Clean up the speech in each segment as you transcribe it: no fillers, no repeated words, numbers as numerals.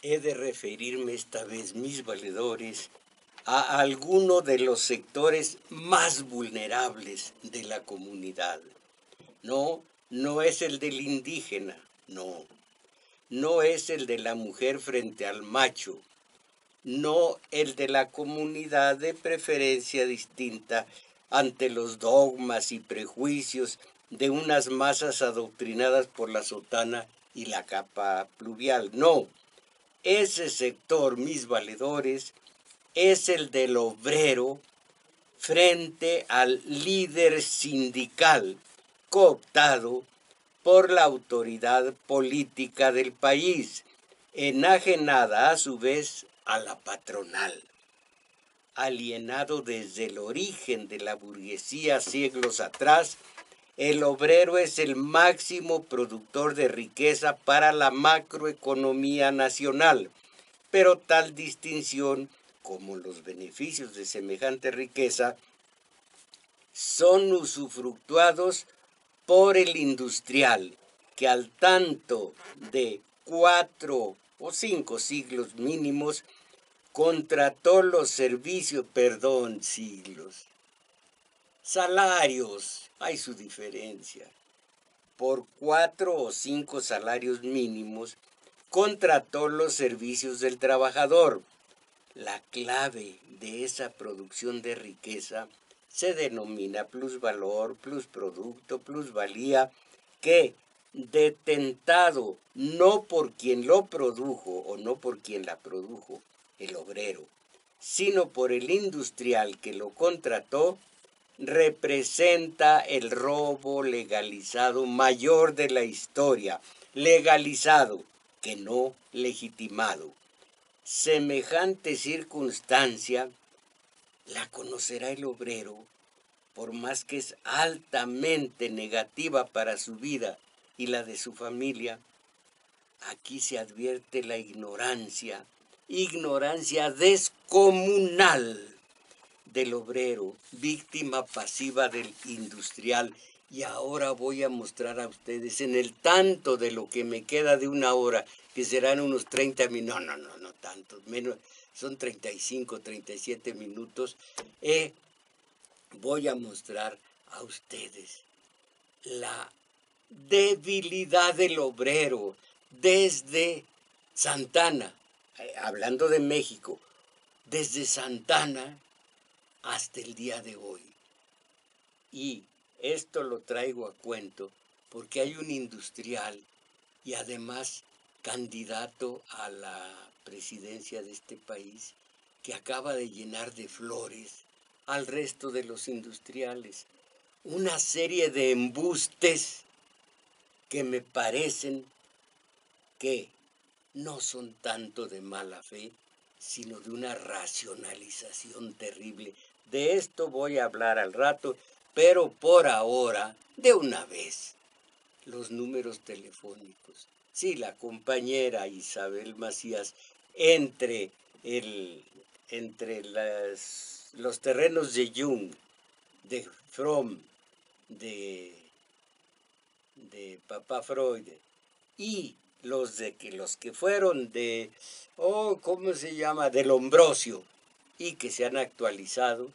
He de referirme esta vez, mis valedores, a alguno de los sectores más vulnerables de la comunidad. No, no es el del indígena, no. No es el de la mujer frente al macho, no el de la comunidad de preferencia distinta ante los dogmas y prejuicios de unas masas adoctrinadas por la sotana y la capa pluvial. No, ese sector, mis valedores, es el del obrero frente al líder sindical cooptado por la autoridad política del país, enajenada a su vez a la patronal. Alienado desde el origen de la burguesía siglos atrás, el obrero es el máximo productor de riqueza para la macroeconomía nacional, pero tal distinción, como los beneficios de semejante riqueza, son usufructuados por el industrial, que al tanto de 4 o 5 siglos mínimos contrató los servicios, salarios, hay su diferencia, por 4 o 5 salarios mínimos, contrató los servicios del trabajador. La clave de esa producción de riqueza se denomina plusvalor, plusproducto, plusvalía, que detentado no por quien lo produjo o no por quien la produjo, el obrero, sino por el industrial que lo contrató, representa el robo legalizado mayor de la historia, legalizado, que no legitimado. Semejante circunstancia la conocerá el obrero, por más que es altamente negativa para su vida y la de su familia. Aquí se advierte la ignorancia, ignorancia descomunal del obrero, víctima pasiva del industrial. Y ahora voy a mostrar a ustedes en el tanto de lo que me queda de una hora, que serán unos 30 minutos, no tantos, menos, son 35, 37 minutos, voy a mostrar a ustedes la debilidad del obrero desde Santana, hablando de México, desde Santana hasta el día de hoy. Y esto lo traigo a cuento porque hay un industrial y además candidato a la presidencia de este país que acaba de llenar de flores al resto de los industriales. Una serie de embustes que me parecen que no son tanto de mala fe, sino de una racionalización terrible. De esto voy a hablar al rato, pero por ahora, de una vez, los números telefónicos. Sí, la compañera Isabel Macías, entre los terrenos de Jung, de Fromm, de Papá Freud, y los que fueron de, ¿cómo se llama?, del Lombrosio, y que se han actualizado,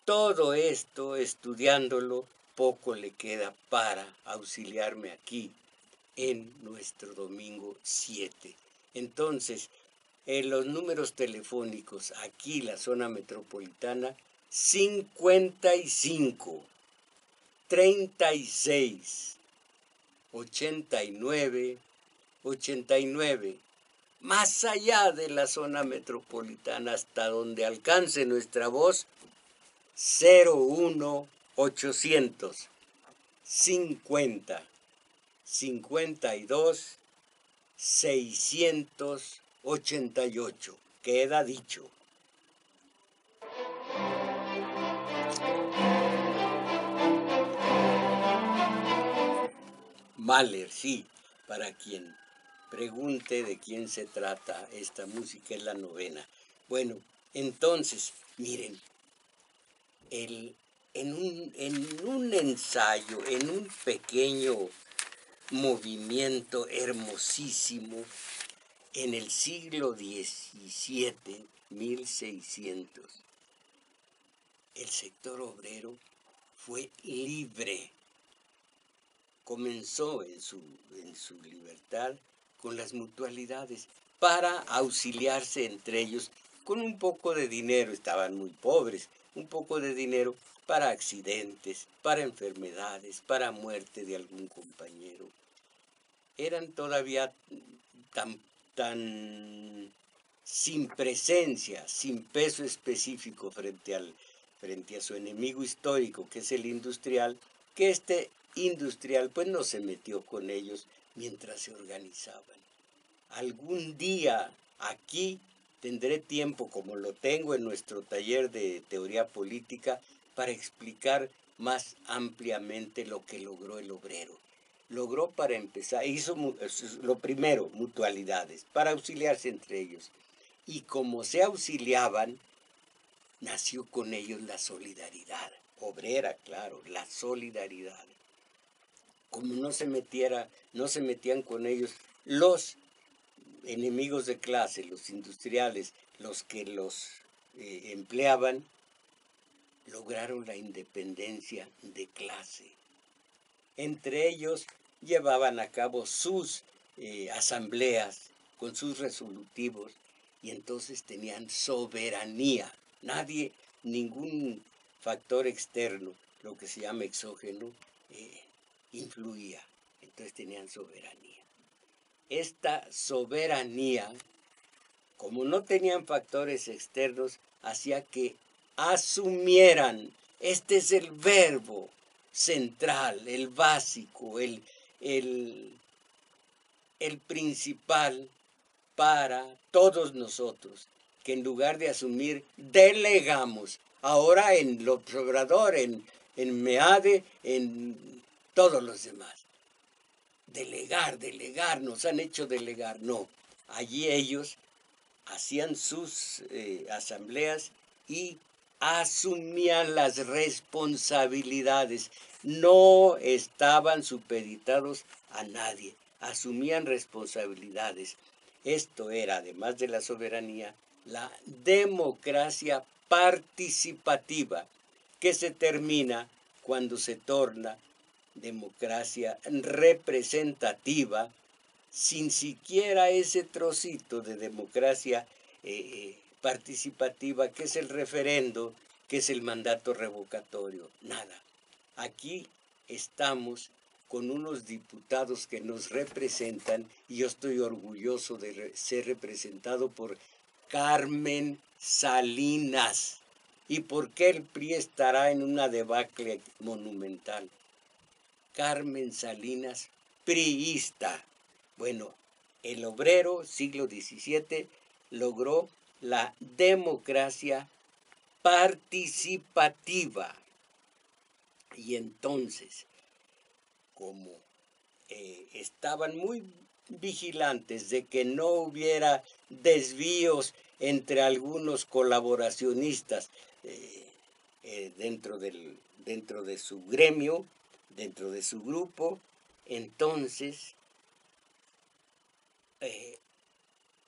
todo esto, estudiándolo, poco le queda para auxiliarme aquí en nuestro domingo 7. Entonces, en los números telefónicos, aquí la zona metropolitana, 55 36 89 89. Más allá de la zona metropolitana, hasta donde alcance nuestra voz, 01 800 50 52 688. Queda dicho. Mahler, sí, para quien pregunte de quién se trata esta música, es la novena. Bueno, entonces, miren, en un ensayo, en un pequeño movimiento hermosísimo, En el siglo XVII, 1600, el sector obrero fue libre. Comenzó en su libertad con las mutualidades para auxiliarse entre ellos con un poco de dinero. Estaban muy pobres, un poco de dinero para accidentes, para enfermedades, para muerte de algún compañero. Eran todavía tan sin presencia, sin peso específico frente a su enemigo histórico, que es el industrial, que este industrial pues no se metió con ellos mientras se organizaban. Algún día aquí tendré tiempo, como lo tengo en nuestro taller de teoría política, para explicar más ampliamente lo que logró el obrero. Logró, para empezar, hizo lo primero, mutualidades, para auxiliarse entre ellos. Y como se auxiliaban, nació con ellos la solidaridad obrera, claro, la solidaridad. Como no se metían con ellos los enemigos de clase, los industriales, los que los empleaban, lograron la independencia de clase. Entre ellos llevaban a cabo sus asambleas con sus resolutivos y entonces tenían soberanía. Nadie, ningún factor externo, lo que se llama exógeno, influía. Entonces tenían soberanía. Esta soberanía, como no tenían factores externos, hacía que asumieran, este es el verbo central, el básico, el principal para todos nosotros, que en lugar de asumir, delegamos. Ahora en López Obrador, en MEADE, en todos los demás. Delegar, nos han hecho delegar. No, allí ellos hacían sus asambleas y asumían las responsabilidades. No estaban supeditados a nadie, asumían responsabilidades. Esto era, además de la soberanía, la democracia participativa, que se termina cuando se torna democracia representativa, sin siquiera ese trocito de democracia participativa, que es el referendo, que es el mandato revocatorio. Nada. Aquí estamos con unos diputados que nos representan, y yo estoy orgulloso de ser representado por Carmen Salinas. ¿Y por qué el PRI estará en una debacle monumental? Carmen Salinas, priista. Bueno, el obrero, siglo XVII, logró la democracia participativa. Y entonces, como estaban muy vigilantes de que no hubiera desvíos entre algunos colaboracionistas dentro de su gremio, dentro de su grupo, entonces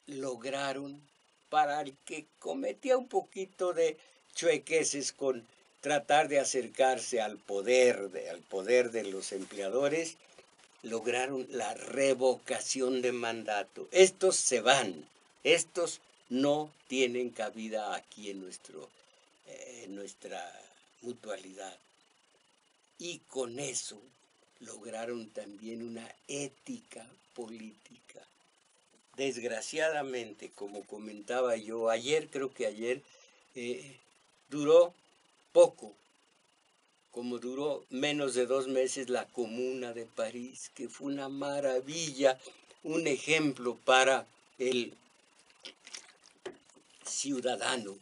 lograron, para el que cometía un poquito de chuequeses con tratar de acercarse al poder de los empleadores, lograron la revocación de mandato. Estos se van, estos no tienen cabida aquí en nuestra mutualidad. Y con eso lograron también una ética política. Desgraciadamente, como comentaba yo ayer, creo que ayer, duró poco, como duró menos de 2 meses la Comuna de París, que fue una maravilla, un ejemplo para el ciudadano.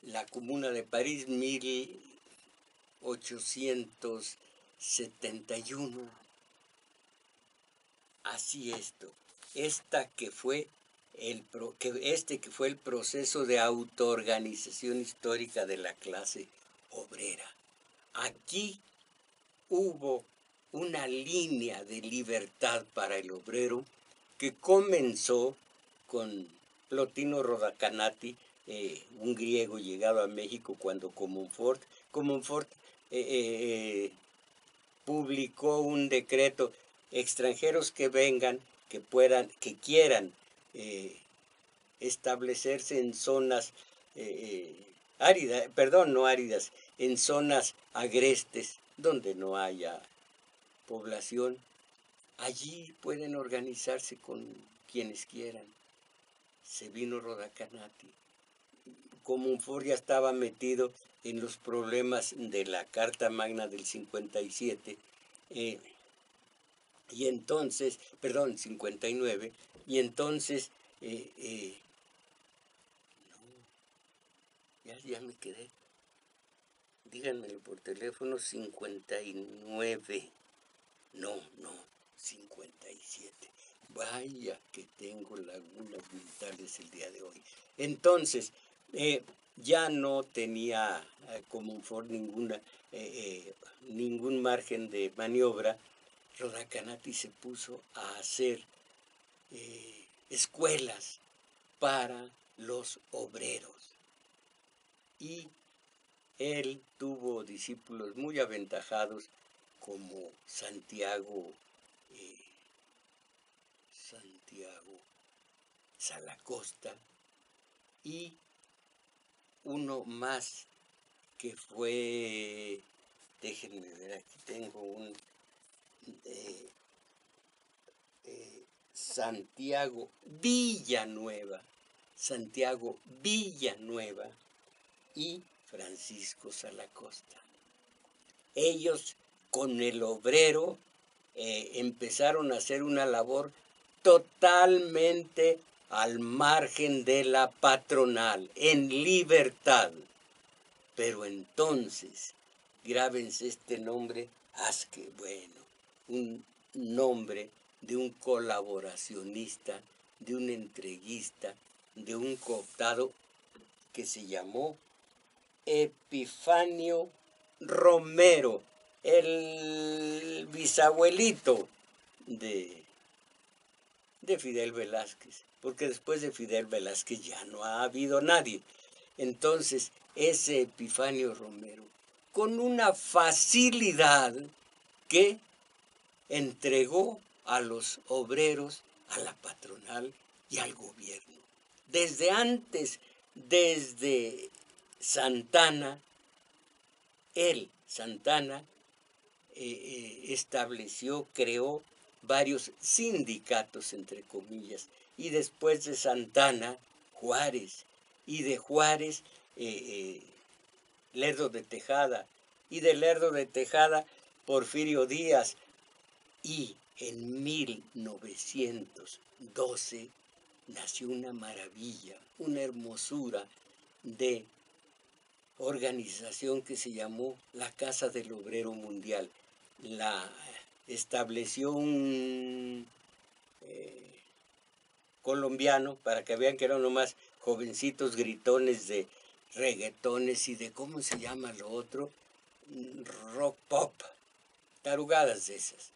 La Comuna de París, 1871. Así esto. Que fue el proceso de autoorganización histórica de la clase obrera. Aquí hubo una línea de libertad para el obrero que comenzó con Plotino Rodacanati, un griego llegado a México cuando Comonfort publicó un decreto: extranjeros que vengan, que quieran establecerse en zonas áridas, perdón, no áridas, en zonas agrestes donde no haya población, allí pueden organizarse con quienes quieran. Se vino Rodacanati. Comonfort ya estaba metido en los problemas de la Carta Magna del 57, y entonces, perdón, 59, y entonces, ya me quedé, díganmelo por teléfono, 59, no, 57. Vaya que tengo lagunas mentales el día de hoy. Entonces, ya no tenía Comonfort ningún margen de maniobra. Rodacanati se puso a hacer escuelas para los obreros. Y él tuvo discípulos muy aventajados como Santiago Salacosta, y uno más que fue, déjenme ver, aquí tengo un Santiago Villanueva y Francisco Salacosta. Ellos con el obrero empezaron a hacer una labor totalmente al margen de la patronal, en libertad. Pero entonces, grábense este nombre, un nombre de un colaboracionista, de un entreguista, de un cooptado que se llamó Epifanio Romero, el bisabuelito de Fidel Velázquez, porque después de Fidel Velázquez ya no ha habido nadie. Entonces, ese Epifanio Romero, con una facilidad que entregó a los obreros, a la patronal y al gobierno. Desde antes, desde Santana, Santana creó varios sindicatos, entre comillas, y después de Santana, Juárez, y de Juárez, Lerdo de Tejada, y de Lerdo de Tejada, Porfirio Díaz, y en 1912 nació una maravilla, una hermosura de organización que se llamó la Casa del Obrero Mundial. La estableció un colombiano, para que vean que eran nomás jovencitos gritones de reggaetones y de, ¿cómo se llama lo otro? Rock pop, tarugadas de esas,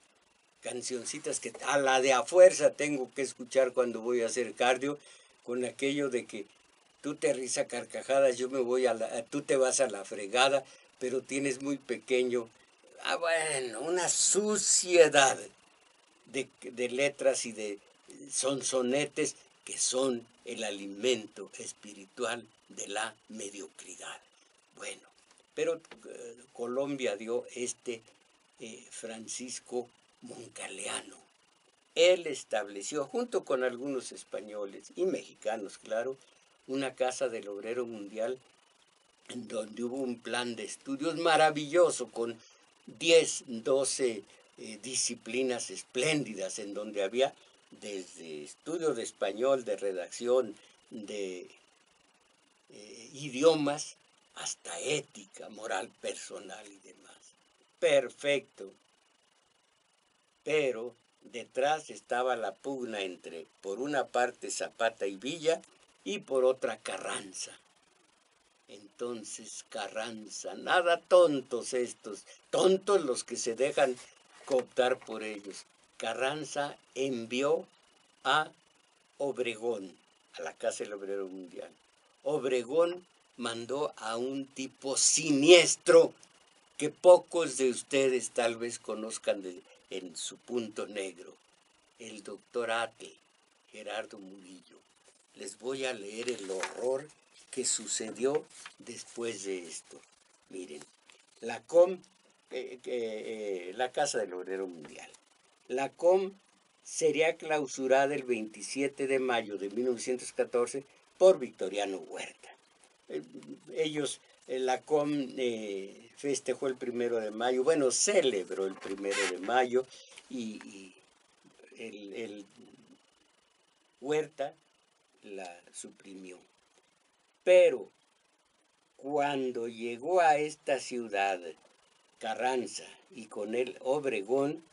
cancioncitas que a la de a fuerza tengo que escuchar cuando voy a hacer cardio, con aquello de que tú te ríes a carcajadas, tú te vas a la fregada, pero tienes muy pequeño. Bueno, una suciedad de letras y de sonsonetes que son el alimento espiritual de la mediocridad. Bueno, pero Colombia dio Francisco Moncaleano. Él estableció, junto con algunos españoles y mexicanos, claro, una Casa del Obrero Mundial, en donde hubo un plan de estudios maravilloso con 10, 12 disciplinas espléndidas, en donde había desde estudio de español, de redacción, de idiomas, hasta ética, moral personal y demás. Perfecto. Pero detrás estaba la pugna entre, por una parte, Zapata y Villa, y por otra, Carranza. Entonces, Carranza, nada tontos estos, tontos los que se dejan cooptar por ellos. Carranza envió a Obregón, a la Casa del Obrero Mundial. Obregón mandó a un tipo siniestro que pocos de ustedes tal vez conozcan en su punto negro, el doctor Atl, Gerardo Murillo. Les voy a leer el horror que sucedió después de esto. Miren, la Casa del Obrero Mundial. La COM sería clausurada el 27 de mayo de 1914 por Victoriano Huerta. La COM festejó el 1 de mayo, bueno, celebró el 1 de mayo y el Huerta la suprimió. Pero cuando llegó a esta ciudad, Carranza, y con él Obregón,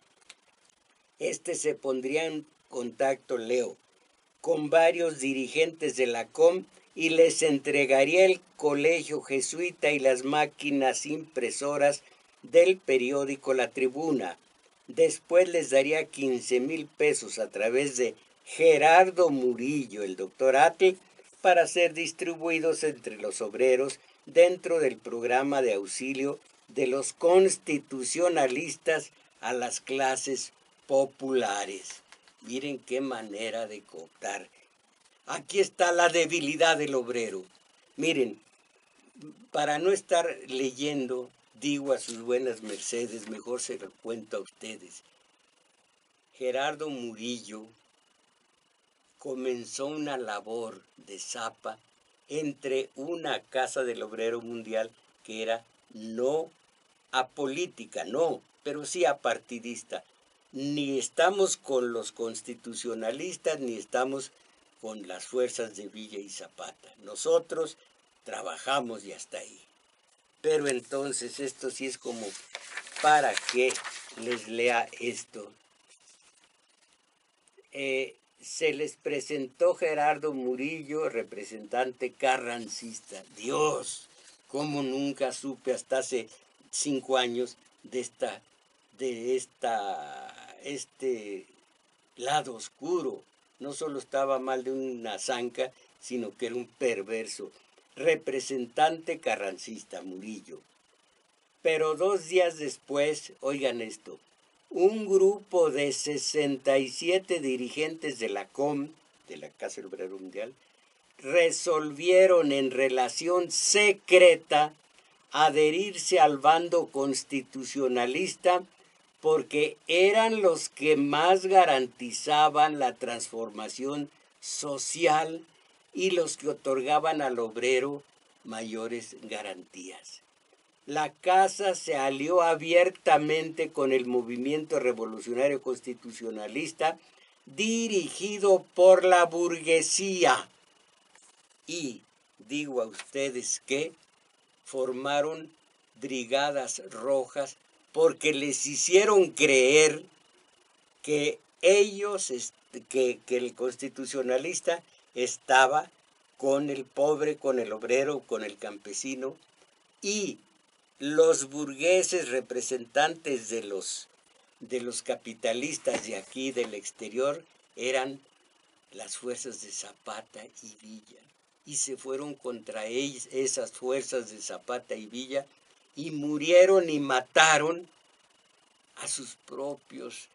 se pondría en contacto, Leo, con varios dirigentes de la COM y les entregaría el colegio jesuita y las máquinas impresoras del periódico La Tribuna. Después les daría 15,000 pesos a través de Gerardo Murillo, el doctor Atl, para ser distribuidos entre los obreros dentro del programa de auxilio de los constitucionalistas a las clases populares. Miren qué manera de cooptar. Aquí está la debilidad del obrero. Miren, para no estar leyendo, digo a sus buenas mercedes, mejor se lo cuento a ustedes. Gerardo Murillo comenzó una labor de zapa entre una Casa del Obrero Mundial que era no apolítica, no, pero sí apartidista. Ni estamos con los constitucionalistas, ni estamos con las fuerzas de Villa y Zapata. Nosotros trabajamos y hasta ahí. Pero entonces esto sí es como para que les lea esto. Se les presentó Gerardo Murillo, representante carrancista. Dios, cómo nunca supe hasta hace 5 años de este lado oscuro. No solo estaba mal de una zanca, sino que era un perverso. Representante carrancista, Murillo. Pero 2 días después, oigan esto, un grupo de 67 dirigentes de la COM, de la Casa del Obrero Mundial, resolvieron en relación secreta adherirse al bando constitucionalista porque eran los que más garantizaban la transformación social y los que otorgaban al obrero mayores garantías. La Casa se alió abiertamente con el movimiento revolucionario constitucionalista dirigido por la burguesía. Y digo a ustedes que formaron brigadas rojas porque les hicieron creer que que el constitucionalista estaba con el pobre, con el obrero, con el campesino, y los burgueses representantes de los capitalistas de aquí, del exterior, eran las fuerzas de Zapata y Villa. Y se fueron contra esas fuerzas de Zapata y Villa y murieron y mataron a sus propios,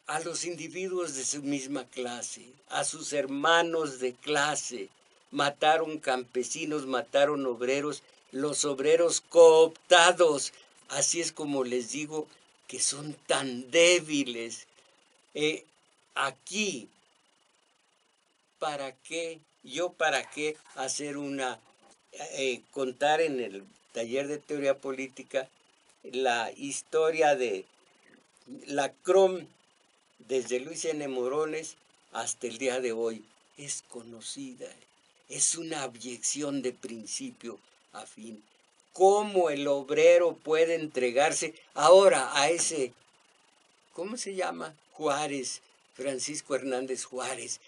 a los individuos de su misma clase, a sus hermanos de clase. Mataron campesinos, mataron obreros, los obreros cooptados. Así es como les digo que son tan débiles. Aquí, ¿para qué hacer contar en el taller de teoría política la historia de la CROM desde Luis N. Morones hasta el día de hoy? Es conocida, es una abyección de principio a fin. ¿Cómo el obrero puede entregarse ahora a ese, ¿cómo se llama? Juárez, Francisco Hernández Juárez,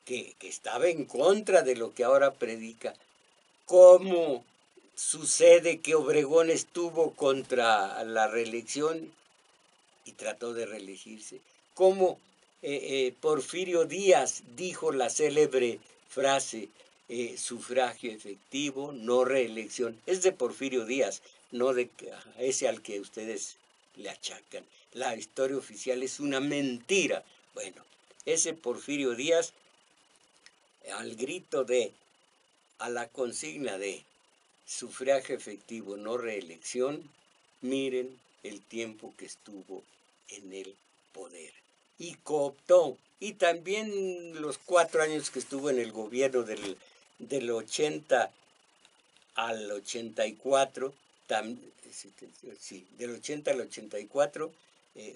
que estaba en contra de lo que ahora predica? ¿Cómo sucede que Obregón estuvo contra la reelección y trató de reelegirse? ¿Cómo Porfirio Díaz dijo la célebre frase, sufragio efectivo, no reelección. Es de Porfirio Díaz, no de ese al que ustedes le achacan. La historia oficial es una mentira. Bueno, ese Porfirio Díaz, al grito a la consigna de sufragio efectivo, no reelección, miren el tiempo que estuvo en el poder. Y cooptó, y también los 4 años que estuvo en el gobierno del 80 al 84, sí, del 80 al 84,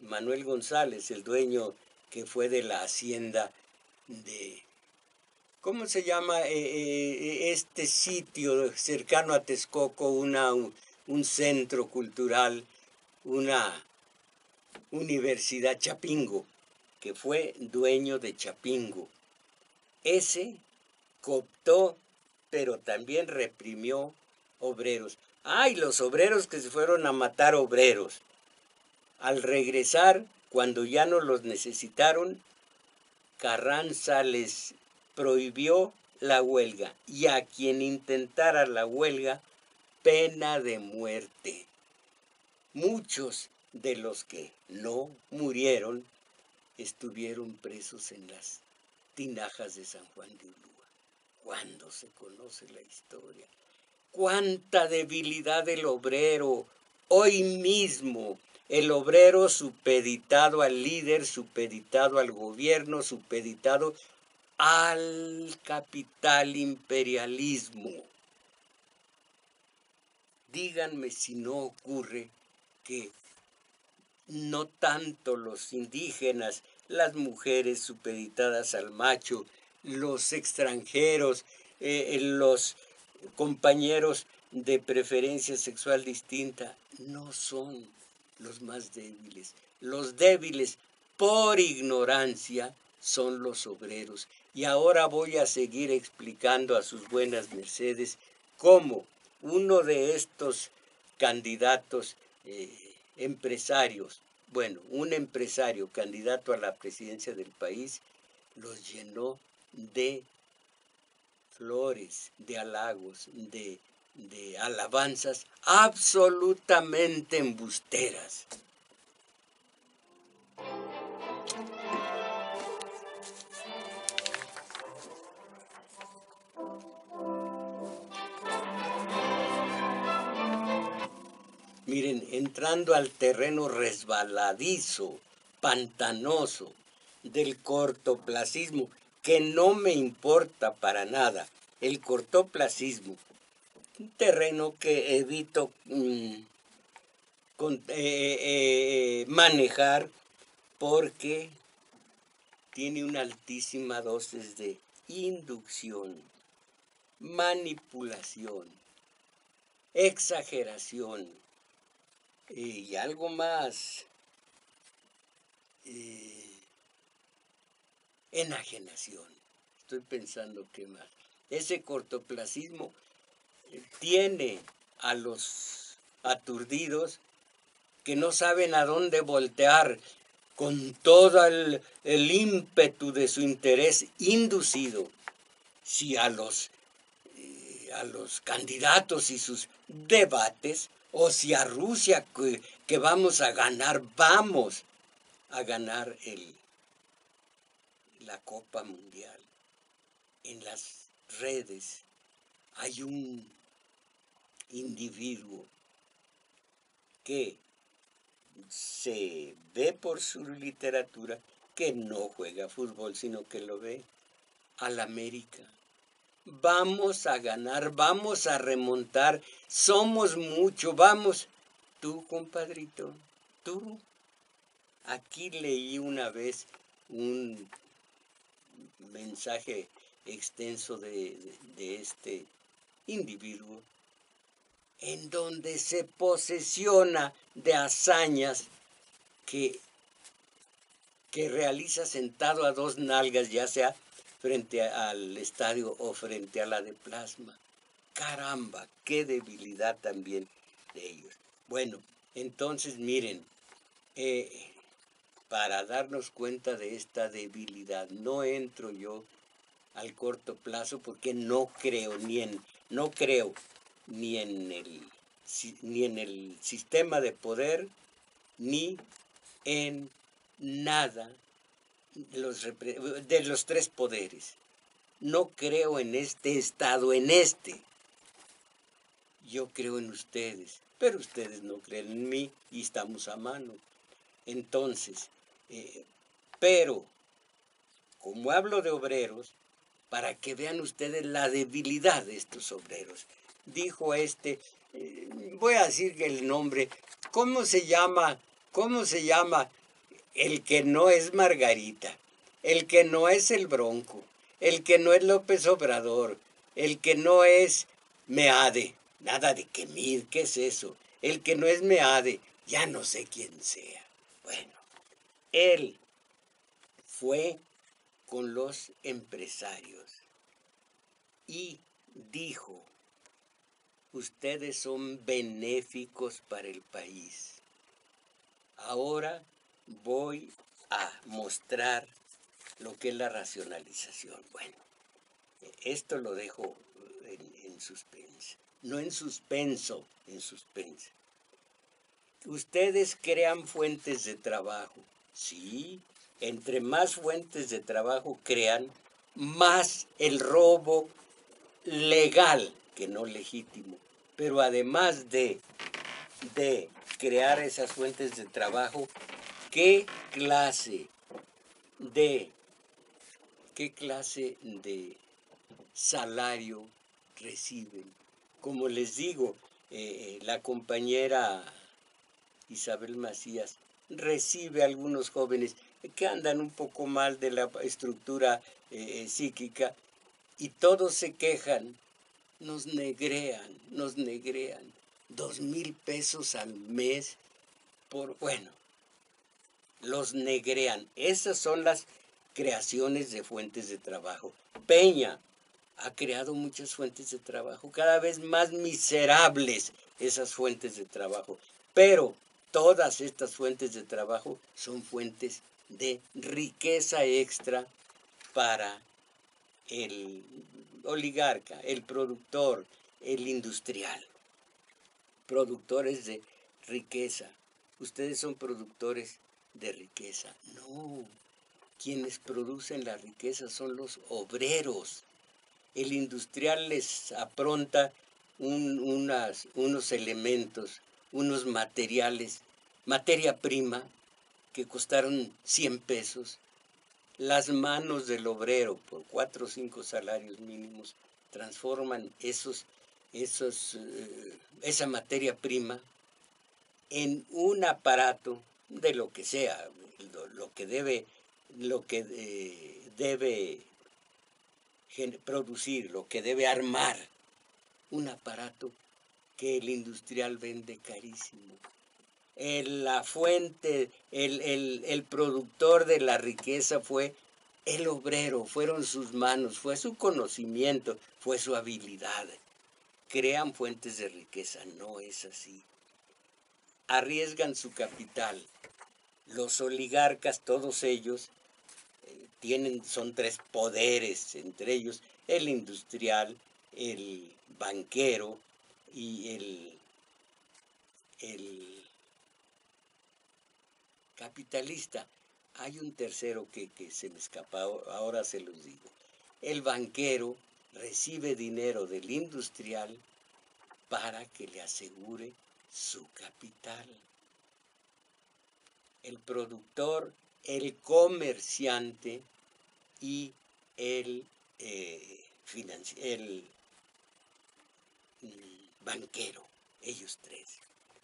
Manuel González, el dueño que fue de la hacienda de, ¿cómo se llama este sitio cercano a Texcoco? Un centro cultural, una universidad, Chapingo, que fue dueño de Chapingo. Ese cooptó, pero también reprimió obreros. ¡Ay, los obreros que se fueron a matar obreros! Al regresar, cuando ya no los necesitaron, Carranza les prohibió la huelga, y a quien intentara la huelga, pena de muerte. Muchos de los que no murieron estuvieron presos en las tinajas de San Juan de Ulúa. ¿Cuándo se conoce la historia? ¡Cuánta debilidad del obrero! Hoy mismo, el obrero supeditado al líder, supeditado al gobierno, supeditado al capital imperialismo. Díganme si no ocurre que no tanto los indígenas, las mujeres supeditadas al macho, los extranjeros, los compañeros de preferencia sexual distinta, no son los más débiles. Los débiles, por ignorancia, son los obreros. Y ahora voy a seguir explicando a sus buenas mercedes cómo uno de estos candidatos empresarios, bueno, un empresario candidato a la presidencia del país, los llenó de flores, de halagos, de alabanzas absolutamente embusteras. Miren, entrando al terreno resbaladizo, pantanoso, del cortoplacismo, que no me importa para nada, el cortoplacismo, un terreno que evito manejar porque tiene una altísima dosis de inducción, manipulación, exageración y algo más, enajenación. Estoy pensando qué más. Ese cortoplacismo tiene a los aturdidos que no saben a dónde voltear con todo el ímpetu de su interés inducido. Si a los candidatos y sus debates, o si a Rusia que vamos a ganar la Copa Mundial. En las redes hay un individuo que se ve por su literatura que no juega fútbol, sino que lo ve al América. Vamos a ganar, vamos a remontar, somos mucho, vamos. Tú, compadrito, tú. Aquí leí una vez un mensaje extenso de este individuo en donde se posesiona de hazañas que realiza sentado a dos nalgas, ya sea frente al estadio o frente a la de plasma. Caramba, qué debilidad también de ellos. Bueno, entonces miren, para darnos cuenta de esta debilidad. No entro yo al corto plazo porque no creo ni en el sistema de poder ni en nada de los tres poderes. No creo en este Estado, Yo creo en ustedes, pero ustedes no creen en mí y estamos a mano. Entonces, pero, como hablo de obreros, para que vean ustedes la debilidad de estos obreros, dijo voy a decir el nombre, ¿cómo se llama? ¿Cómo se llama el que no es Margarita? El que no es el Bronco, el que no es López Obrador, el que no es Meade, nada de Kemid, ¿qué es eso? El que no es Meade, ya no sé quién sea. Bueno, él fue con los empresarios y dijo, ustedes son benéficos para el país. Ahora voy a mostrar lo que es la racionalización. Bueno, esto lo dejo en suspense. No en suspenso, en suspense. Ustedes crean fuentes de trabajo. Sí, entre más fuentes de trabajo crean, más el robo legal, que no legítimo. Pero además de crear esas fuentes de trabajo, ¿qué clase de salario reciben? Como les digo, la compañera Isabel Macías recibe a algunos jóvenes que andan un poco mal de la estructura psíquica y todos se quejan, nos negrean, 2,000 pesos al mes bueno, los negrean. Esas son las creaciones de fuentes de trabajo. Peña ha creado muchas fuentes de trabajo, cada vez más miserables esas fuentes de trabajo, pero todas estas fuentes de trabajo son fuentes de riqueza extra para el oligarca, el productor, el industrial. Productores de riqueza. Ustedes son productores de riqueza. No, quienes producen la riqueza son los obreros. El industrial les apronta unos elementos, unos materiales, materia prima, que costaron 100 pesos. Las manos del obrero, por 4 o 5 salarios mínimos, transforman esa materia prima en un aparato de lo que sea, lo que debe producir, lo que debe armar, un aparato que el industrial vende carísimo. La fuente, el productor de la riqueza fue el obrero, fueron sus manos, fue su conocimiento, fue su habilidad. Crean fuentes de riqueza, no es así. Arriesgan su capital. Los oligarcas, todos ellos, son 3 poderes, entre ellos el industrial, el banquero y el capitalista. Hay un tercero que se me escapa, ahora se los digo. El banquero recibe dinero del industrial para que le asegure su capital. El productor, el comerciante y el banquero, ellos 3.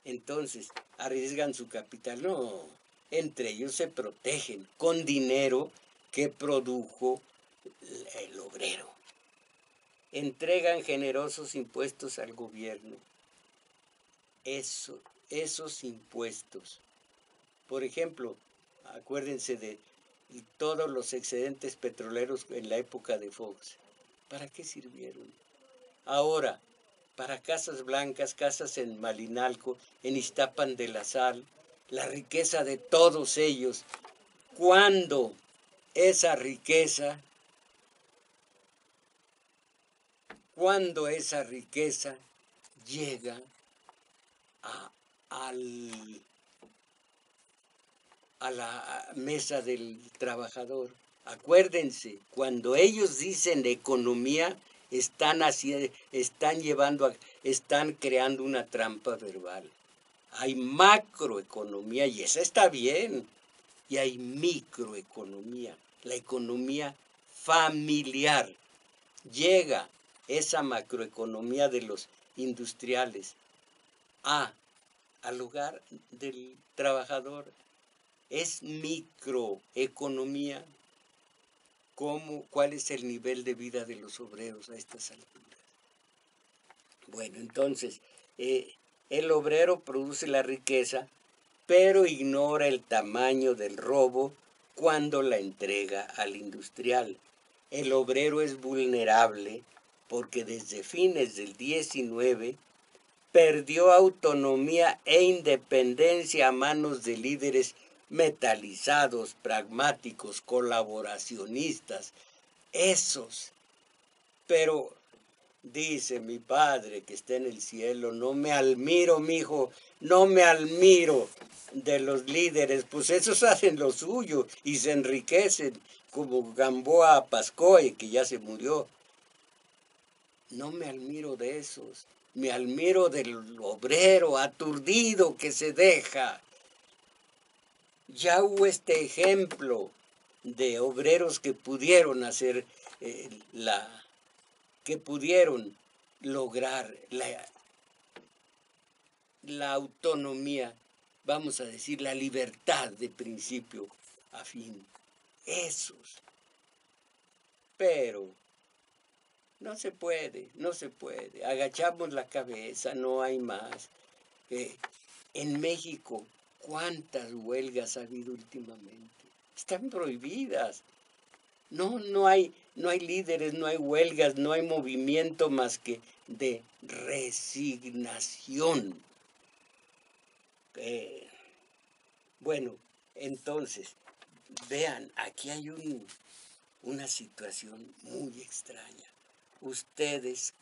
Entonces, arriesgan su capital. No, entre ellos se protegen con dinero que produjo el obrero. Entregan generosos impuestos al gobierno. Esos impuestos, por ejemplo, acuérdense de todos los excedentes petroleros en la época de Fox. ¿Para qué sirvieron? Ahora, para Casas Blancas, casas en Malinalco, en Iztapan de la Sal, la riqueza de todos ellos cuando esa riqueza, llega al a la mesa del trabajador. Acuérdense, cuando ellos dicen economía, están creando una trampa verbal. Hay macroeconomía y esa está bien, y hay microeconomía, la economía familiar. Llega esa macroeconomía de los industriales al hogar del trabajador. Es microeconomía. ¿Cuál es el nivel de vida de los obreros a estas alturas? Bueno, entonces, el obrero produce la riqueza, pero ignora el tamaño del robo cuando la entrega al industrial. El obrero es vulnerable porque desde fines del 19 perdió autonomía e independencia a manos de líderes metalizados, pragmáticos, colaboracionistas, esos. Pero dice mi padre que está en el cielo, no me admiro, mijo, no me admiro de los líderes, pues esos hacen lo suyo y se enriquecen, como Gamboa Pascoe, que ya se murió. No me admiro de esos, me admiro del obrero aturdido que se deja. Ya hubo este ejemplo de obreros que pudieron hacer que pudieron lograr la autonomía, vamos a decir, la libertad de principio a fin. Esos. Pero no se puede. Agachamos la cabeza, no hay más. En México, ¿cuántas huelgas ha habido últimamente? Están prohibidas. No hay líderes, no hay huelgas, no hay movimiento más que de resignación. Bueno, entonces, vean, aquí hay una situación muy extraña. Ustedes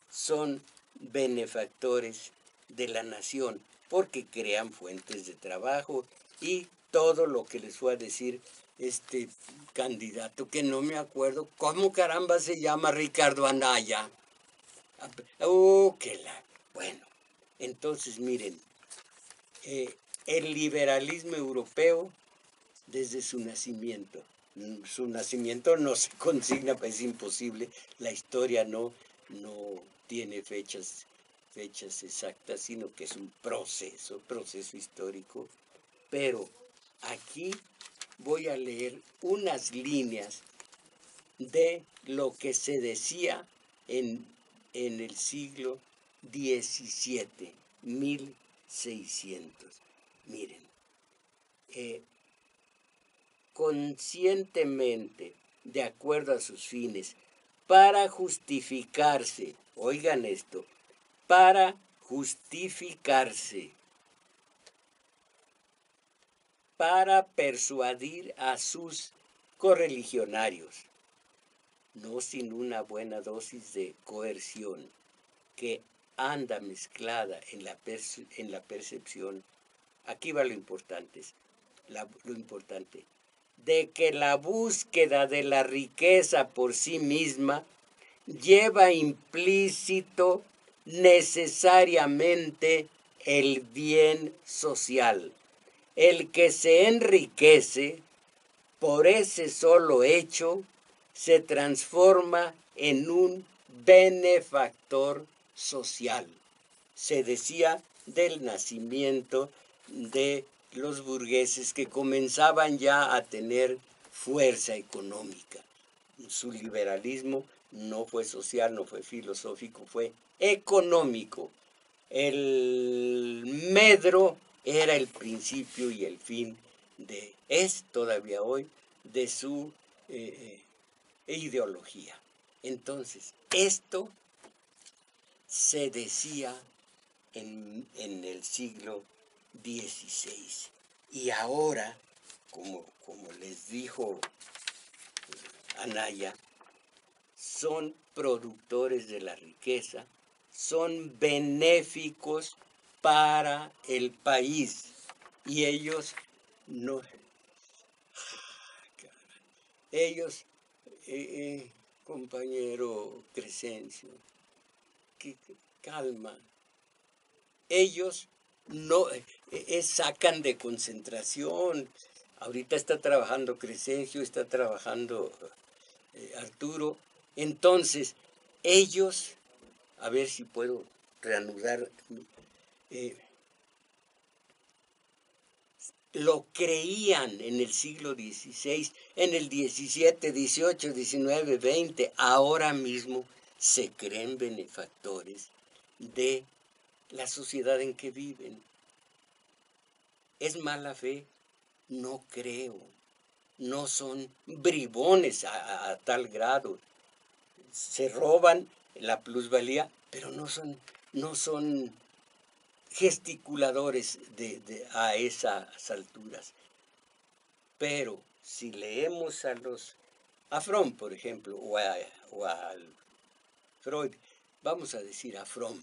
son benefactores de la nación, porque crean fuentes de trabajo y todo lo que les fue a decir este candidato, que no me acuerdo, ¿cómo caramba se llama? Ricardo Anaya. Bueno, entonces miren, el liberalismo europeo desde su nacimiento no se consigna, pues es imposible, la historia no tiene fechas exactas, sino que es un proceso histórico. Pero aquí voy a leer unas líneas de lo que se decía en el siglo XVII, 1600. Miren, conscientemente, de acuerdo a sus fines, para justificarse, oigan esto, para justificarse, para persuadir a sus correligionarios, no sin una buena dosis de coerción que anda mezclada en la percepción. Aquí va lo importante, de que la búsqueda de la riqueza por sí misma lleva implícito necesariamente el bien social. El que se enriquece por ese solo hecho se transforma en un benefactor social. Se decía del nacimiento de los burgueses que comenzaban ya a tener fuerza económica. Su liberalismo no fue social, no fue filosófico, fue económico. El medro era el principio y el fin es todavía hoy, de su ideología. Entonces, esto se decía en el siglo XVI. Y ahora como les dijo Anaya, son productores de la riqueza, son benéficos para el país y ellos no, ellos, compañero Crescencio, calma, ellos no sacan de concentración. Ahorita está trabajando Crescencio, está trabajando Arturo. Entonces, ellos, a ver si puedo reanudar, lo creían en el siglo XVI, en el XVII, XVIII, XIX, XX. Ahora mismo se creen benefactores de la sociedad en que viven. ¿Es mala fe? No creo. No son bribones a tal grado. Se roban la plusvalía, pero no son gesticuladores a esas alturas. Pero si leemos a Fromm, por ejemplo, o a Freud, vamos a decir a Fromm,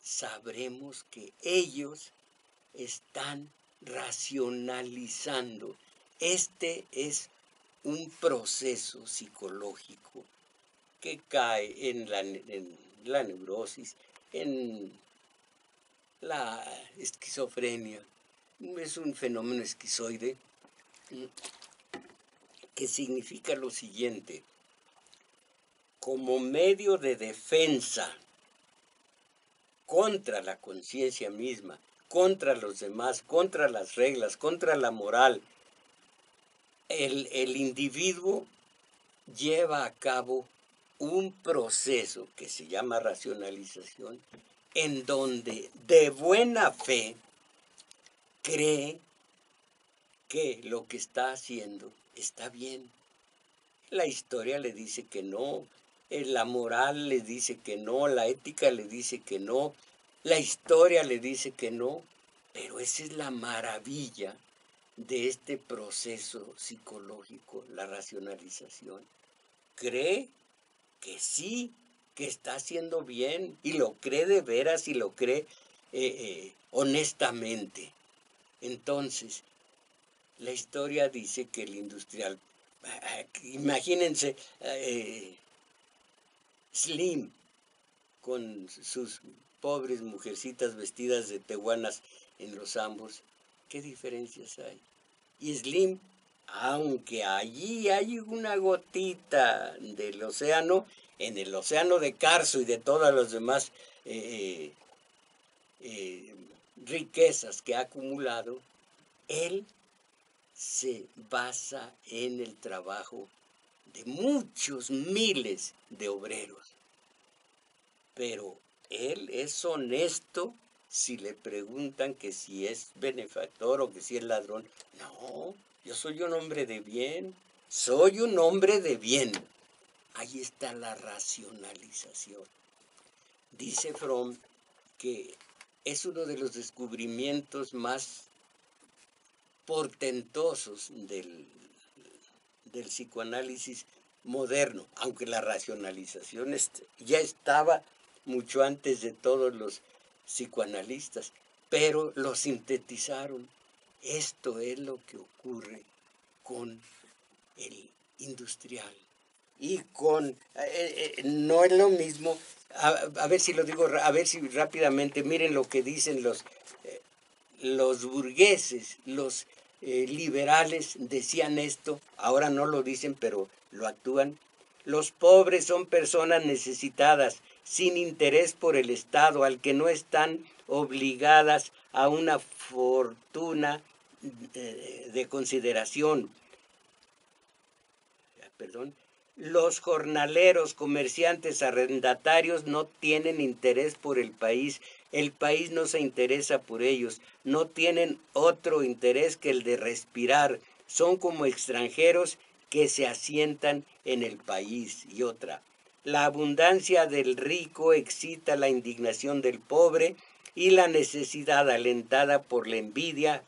sabremos que ellos están racionalizando. Este es un proceso psicológico que cae en la neurosis, en la esquizofrenia. Es un fenómeno esquizoide que significa lo siguiente: como medio de defensa contra la conciencia misma, contra los demás, contra las reglas, contra la moral, el individuo lleva a cabo un proceso que se llama racionalización, en donde de buena fe cree que lo que está haciendo está bien. La historia le dice que no, la moral le dice que no, la ética le dice que no, la historia le dice que no, pero esa es la maravilla de este proceso psicológico, la racionalización. Cree que sí, que está haciendo bien, y lo cree de veras, y lo cree honestamente. Entonces, la historia dice que el industrial, imagínense, Slim, con sus pobres mujercitas vestidas de tehuanas en los ambos, ¿qué diferencias hay? Y Slim, aunque allí hay una gotita del océano, en el océano de Carso y de todas las demás riquezas que ha acumulado, él se basa en el trabajo de muchos miles de obreros. Pero él es honesto si le preguntan que si es benefactor o que si es ladrón. No, yo soy un hombre de bien, soy un hombre de bien. Ahí está la racionalización. Dice Fromm que es uno de los descubrimientos más portentosos del psicoanálisis moderno, aunque la racionalización ya estaba mucho antes de todos los psicoanalistas, pero lo sintetizaron. Esto es lo que ocurre con el industrial. Y no es lo mismo, a ver si lo digo, a ver si rápidamente, miren lo que dicen los burgueses, los liberales decían esto, ahora no lo dicen, pero lo actúan. Los pobres son personas necesitadas, sin interés por el Estado, al que no están obligadas a una fortuna de consideración. Perdón. Los jornaleros, comerciantes, arrendatarios no tienen interés por el país no se interesa por ellos, no tienen otro interés que el de respirar, son como extranjeros que se asientan en el país. Y otra, la abundancia del rico excita la indignación del pobre y la necesidad alentada por la envidia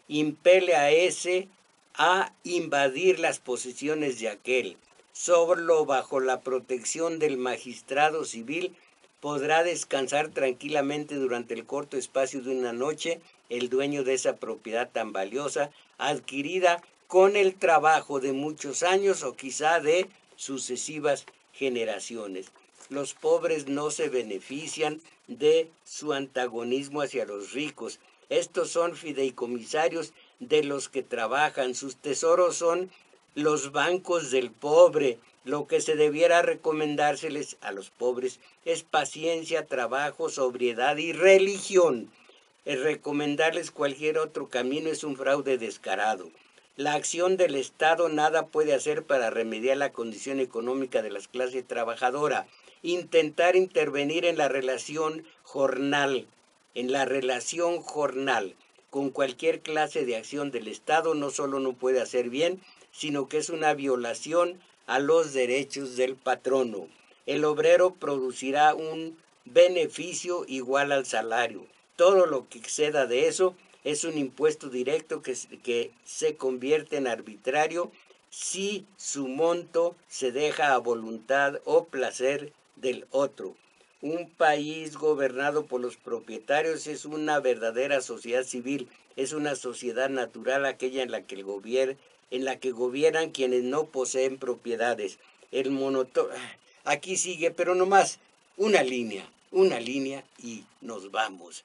impele a ese a invadir las posesiones de aquel. Solo bajo la protección del magistrado civil podrá descansar tranquilamente durante el corto espacio de una noche el dueño de esa propiedad tan valiosa, adquirida con el trabajo de muchos años o quizá de sucesivas generaciones. Los pobres no se benefician de su antagonismo hacia los ricos. Estos son fideicomisarios de los que trabajan. Sus tesoros son los bancos del pobre. Lo que se debiera recomendárseles a los pobres es paciencia, trabajo, sobriedad y religión. El recomendarles cualquier otro camino es un fraude descarado. La acción del Estado nada puede hacer para remediar la condición económica de las clases trabajadoras. Intentar intervenir en la relación jornal, con cualquier clase de acción del Estado no solo no puede hacer bien, sino que es una violación a los derechos del patrono. El obrero producirá un beneficio igual al salario. Todo lo que exceda de eso es un impuesto directo que se convierte en arbitrario si su monto se deja a voluntad o placer del otro. Un país gobernado por los propietarios es una verdadera sociedad civil, es una sociedad natural aquella en la que gobiernan quienes no poseen propiedades. El monopolio, aquí sigue, pero nomás una línea y nos vamos.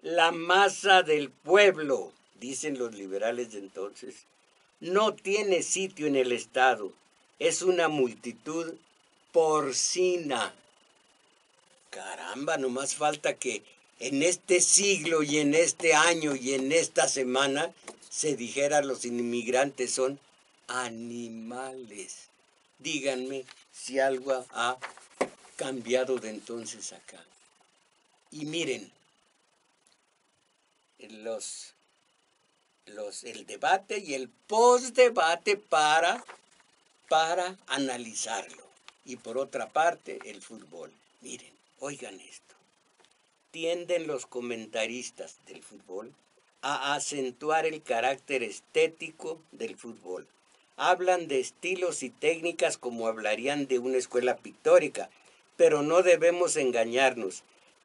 La masa del pueblo, dicen los liberales de entonces, no tiene sitio en el Estado. Es una multitud porcina. Caramba, no más falta que en este siglo y en este año y en esta semana se dijera los inmigrantes son animales. Díganme si algo ha cambiado de entonces acá. Y miren, el debate y el postdebate para analizarlo. Y por otra parte, el fútbol. Miren, oigan esto. Tienden los comentaristas del fútbol a acentuar el carácter estético del fútbol. Hablan de estilos y técnicas como hablarían de una escuela pictórica, pero no debemos engañarnos.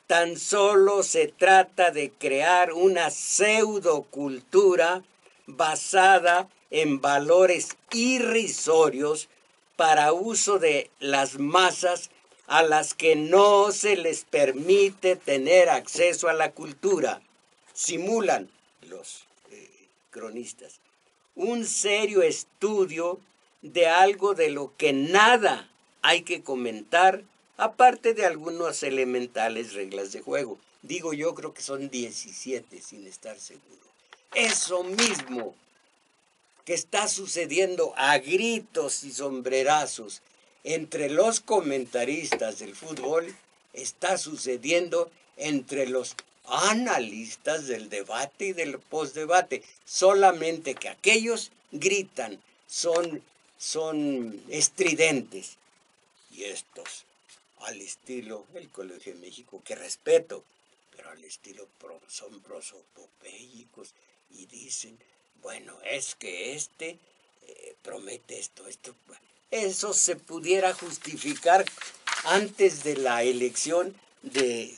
Tan solo se trata de crear una pseudocultura basada en valores irrisorios para uso de las masas a las que no se les permite tener acceso a la cultura. Simulan los cronistas un serio estudio de algo de lo que nada hay que comentar, aparte de algunas elementales reglas de juego. Digo, yo creo que son 17 sin estar seguro. Eso mismo que está sucediendo a gritos y sombrerazos entre los comentaristas del fútbol, está sucediendo entre los analistas del debate y del postdebate, solamente que aquellos gritan, son estridentes, y estos, al estilo del Colegio de México, que respeto, pero al estilo son prosopopéyicos y dicen, bueno, es que promete esto. Eso se pudiera justificar antes de la elección de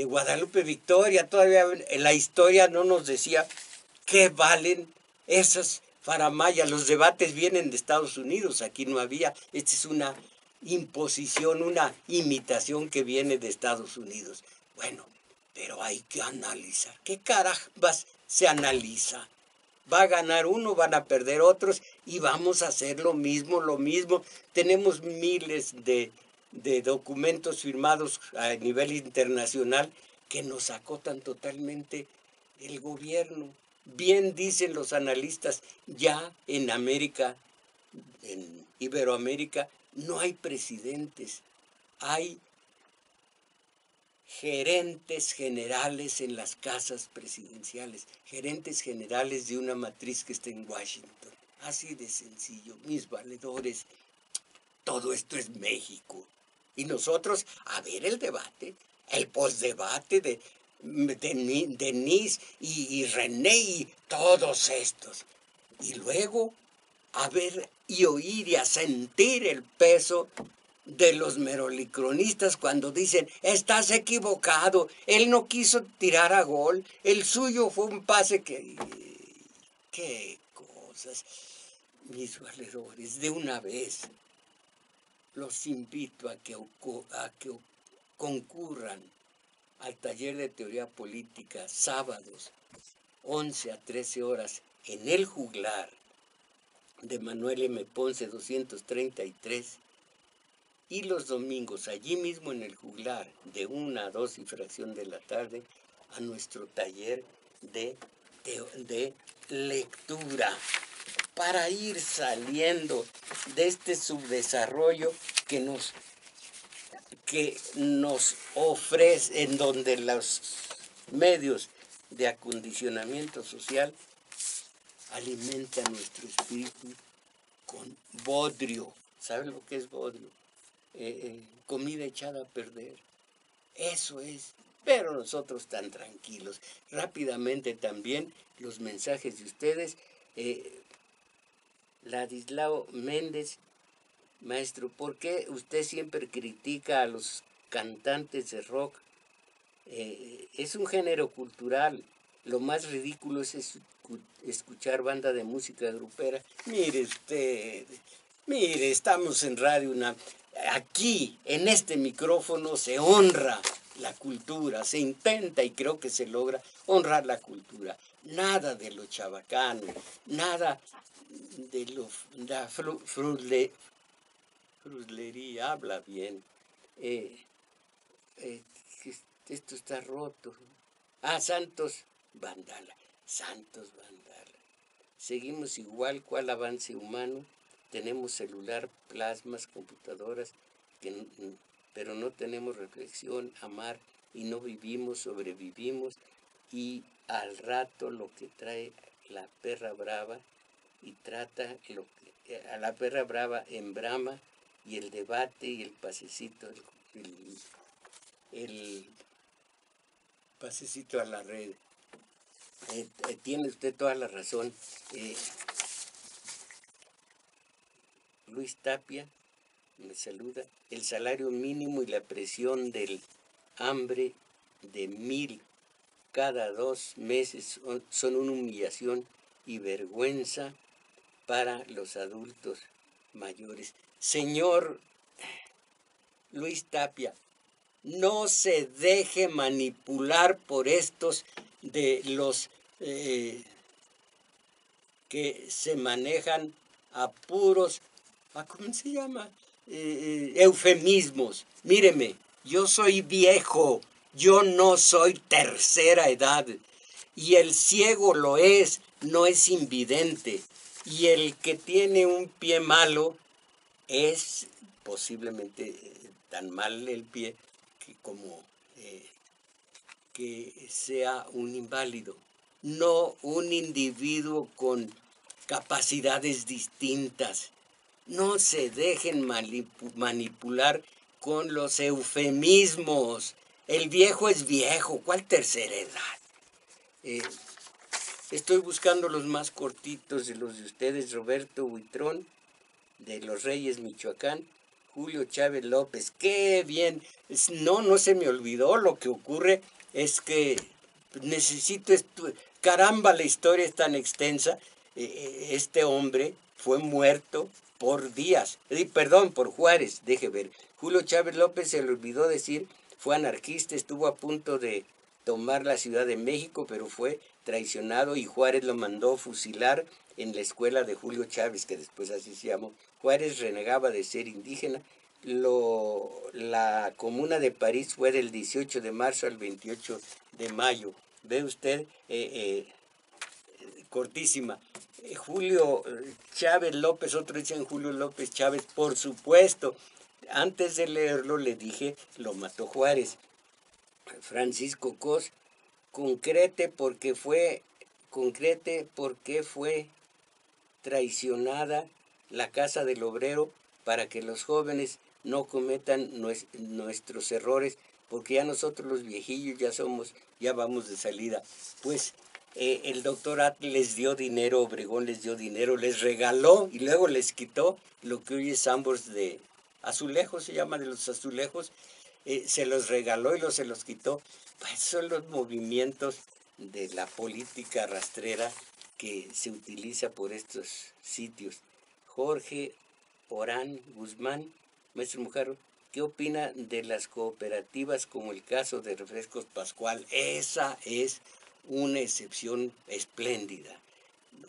Guadalupe Victoria. Todavía la historia no nos decía qué valen esas faramayas. Los debates vienen de Estados Unidos, aquí no había. Esta es una imposición, una imitación que viene de Estados Unidos. Bueno, pero hay que analizar. ¿Qué carambas se analiza? Va a ganar uno, van a perder otros y vamos a hacer lo mismo. Tenemos miles de documentos firmados a nivel internacional que nos acotan totalmente el gobierno. Bien dicen los analistas, ya en América, en Iberoamérica, no hay presidentes, hay gerentes generales en las casas presidenciales, gerentes generales de una matriz que está en Washington. Así de sencillo, mis valedores, todo esto es México. Y nosotros, a ver el debate, el postdebate Denise y René y todos estos. Y luego a ver y oír y a sentir el peso de los merolicronistas cuando dicen, estás equivocado, él no quiso tirar a gol, el suyo fue un pase que... ¡Qué cosas! Mis valedores, de una vez los invito a que concurran al taller de teoría política sábados 11 a 13 horas en el juglar de Manuel M. Ponce 233 y los domingos allí mismo en el juglar de 1 a 2 y fracción de la tarde a nuestro taller de lectura para ir saliendo de este subdesarrollo que nos ofrece, en donde los medios de acondicionamiento social alimentan nuestro espíritu con bodrio. ¿Saben lo que es bodrio? Comida echada a perder. Eso es. Pero nosotros tan tranquilos. Rápidamente también los mensajes de ustedes. Ladislao Méndez, maestro, ¿por qué usted siempre critica a los cantantes de rock? Es un género cultural. Lo más ridículo es escuchar banda de música grupera. Mire usted, mire, estamos en Radio UNAM. Aquí, en este micrófono, se honra la cultura, se intenta y creo que se logra honrar la cultura. Nada de lo chabacano, nada de la fruslería, habla bien. Esto está roto. Santos Vandala, Santos Vandala. Seguimos igual cual avance humano. Tenemos celular, plasmas, computadoras, pero no tenemos reflexión, amar, y no vivimos, sobrevivimos, y al rato lo que trae la perra brava, y trata a la perra brava en brama, y el debate y el pasecito, el pasecito a la red. Tiene usted toda la razón. Luis Tapia me saluda. El salario mínimo y la presión del hambre de 1,000 cada 2 meses son una humillación y vergüenza para los adultos mayores. Señor Luis Tapia, no se deje manipular por estos de los que se manejan a puros, ¿cómo se llama? Eufemismos. Míreme, yo soy viejo, yo no soy tercera edad, y el ciego lo es, no es invidente, y el que tiene un pie malo es posiblemente tan mal el pie como que sea un inválido, no un individuo con capacidades distintas. No se dejen manipular con los eufemismos. El viejo es viejo, ¿cuál tercera edad? Estoy buscando los más cortitos de los de ustedes. Roberto Huitrón, de Los Reyes, Michoacán. Julio Chávez López, qué bien. No se me olvidó. Lo que ocurre es que necesito caramba, la historia es tan extensa. Este hombre fue muerto por Díaz, perdón, por Juárez, deje ver. Julio Chávez López, se le olvidó decir, fue anarquista, estuvo a punto de tomar la Ciudad de México, pero fue traicionado y Juárez lo mandó fusilar en la escuela de Julio Chávez, que después así se llamó. Juárez renegaba de ser indígena. La Comuna de París fue del 18 de marzo al 28 de mayo. Ve usted, cortísima. Julio Chávez López, otros dicen Julio López Chávez, por supuesto. Antes de leerlo le dije, lo mató Juárez. Francisco Cos, concrete porque fue traicionada la Casa del Obrero para que los jóvenes no cometan nuestros errores porque ya nosotros los viejillos ya vamos de salida. Pues el doctor Atl les dio dinero, Obregón les dio dinero, les regaló y luego les quitó lo que hoy es Ambos de Azulejos, se llama, de los azulejos, se los regaló y se los quitó. Pues son los movimientos de la política rastrera que se utiliza por estos sitios. Jorge Orán Guzmán, maestro Mujarro, ¿qué opina de las cooperativas como el caso de Refrescos Pascual? Esa es una excepción espléndida.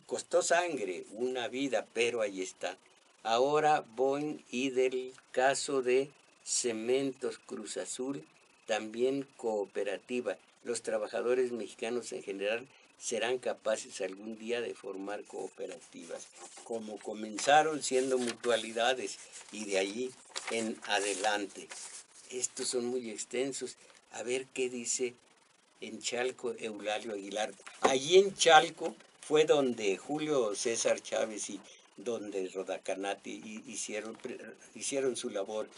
Costó sangre, una vida, pero ahí está. Ahora Boeing y del caso de Cementos Cruz Azul, también cooperativa. Los trabajadores mexicanos en general serán capaces algún día de formar cooperativas, como comenzaron siendo mutualidades y de allí en adelante. Estos son muy extensos. A ver qué dice en Chalco Eulalio Aguilar. Allí en Chalco fue donde Julio César Chávez y donde Rodacanati hicieron su labor.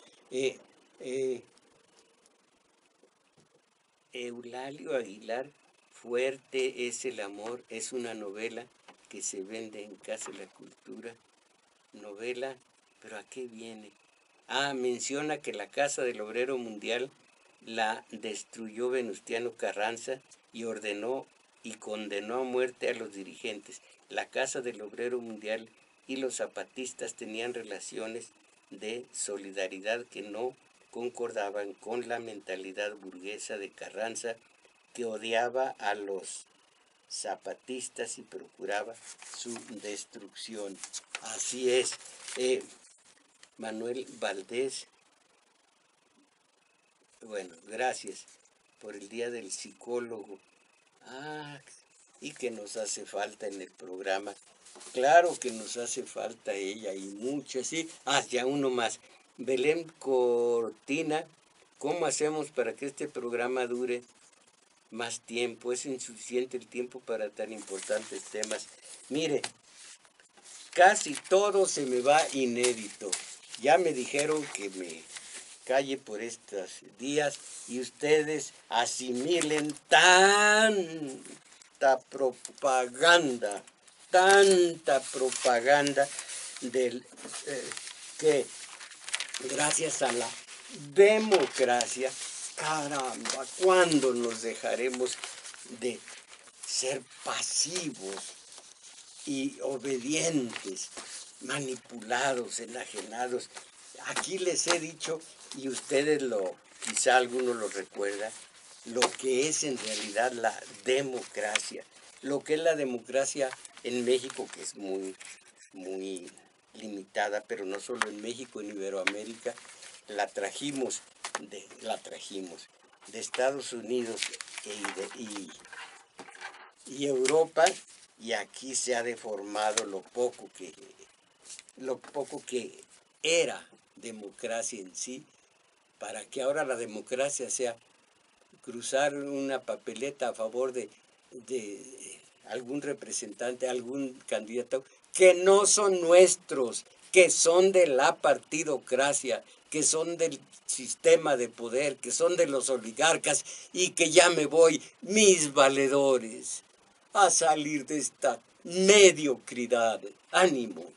Eulalio Aguilar, Fuerte es el amor, es una novela que se vende en Casa de la Cultura. Novela, pero ¿a qué viene? Menciona que la Casa del Obrero Mundial la destruyó Venustiano Carranza y ordenó y condenó a muerte a los dirigentes. La Casa del Obrero Mundial y los zapatistas tenían relaciones de solidaridad que no concordaban con la mentalidad burguesa de Carranza, que odiaba a los zapatistas y procuraba su destrucción. Así es. Manuel Valdés, bueno, gracias por el Día del Psicólogo. Y que nos hace falta en el programa. Claro que nos hace falta ella y muchas, sí. Ya uno más. Belén Cortina, ¿cómo hacemos para que este programa dure más tiempo? Es insuficiente el tiempo para tan importantes temas. Mire, casi todo se me va inédito. Ya me dijeron que me calle por estos días y ustedes asimilen tanta propaganda del que gracias a la democracia, caramba, ¿cuándo nos dejaremos de ser pasivos y obedientes, manipulados, enajenados? Aquí les he dicho, y ustedes quizá alguno lo recuerda, lo que es en realidad la democracia. Lo que es la democracia en México, que es muy, muy limitada, pero no solo en México, en Iberoamérica, la trajimos de Estados Unidos y Europa, y aquí se ha deformado lo poco que era democracia en sí, para que ahora la democracia sea cruzar una papeleta a favor de algún representante, algún candidato, que no son nuestros, que son de la partidocracia, que son del sistema de poder, que son de los oligarcas, y que ya me voy, mis valedores, a salir de esta mediocridad. Ánimo.